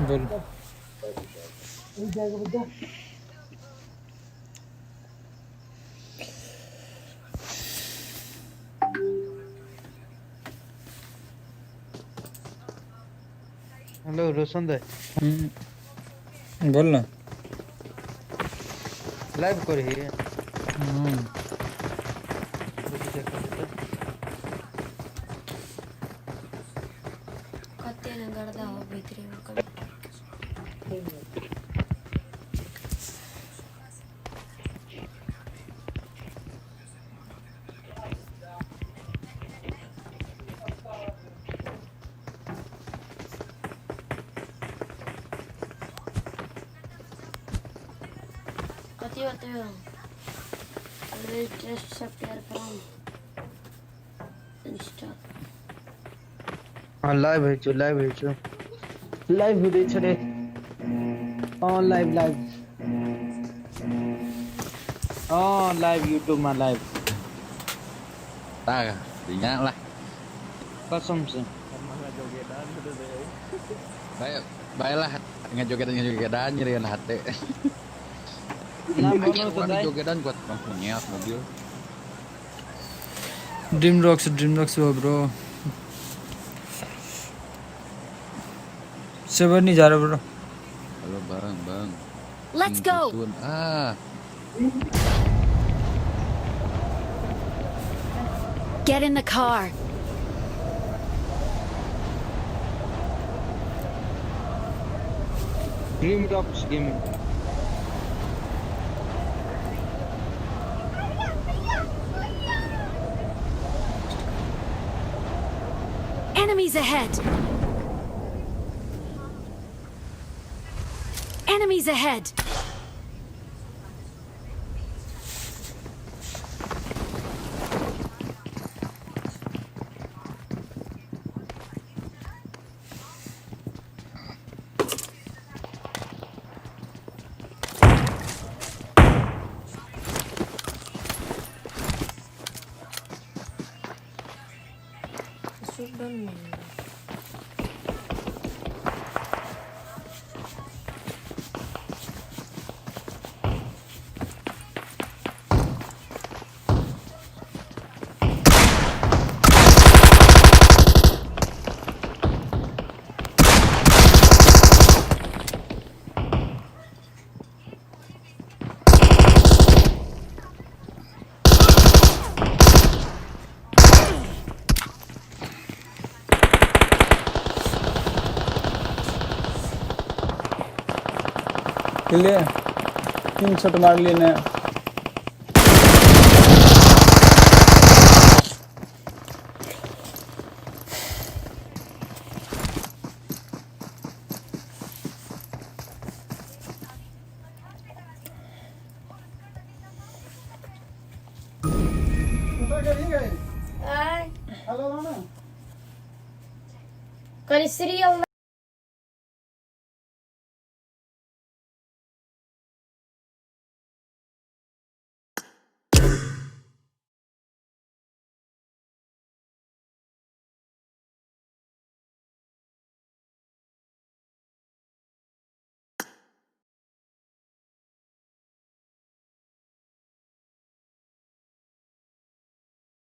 बोल हेलो रोशन दे बोल ना लाइव कर ही कते न गर्दा हो भित्री में कति होते हो just disappear from Insta हां लाइव है जो लाइव वीडियो छड़े हां लाइव हां लाइव YouTube में live ta thì nhá lại कसम से baiklah ngejogetan nyeriin hati नाम बोलो तो दाई jogetan buat punya mobil dream rocks हो ब्रो सेवन नहीं जा रहा bro halo bang Let's go Get in the car dream rocks gaming Enemies ahead Enemies ahead किले 3 शॉट मार लिए ने Heलो मामा कल सीरियल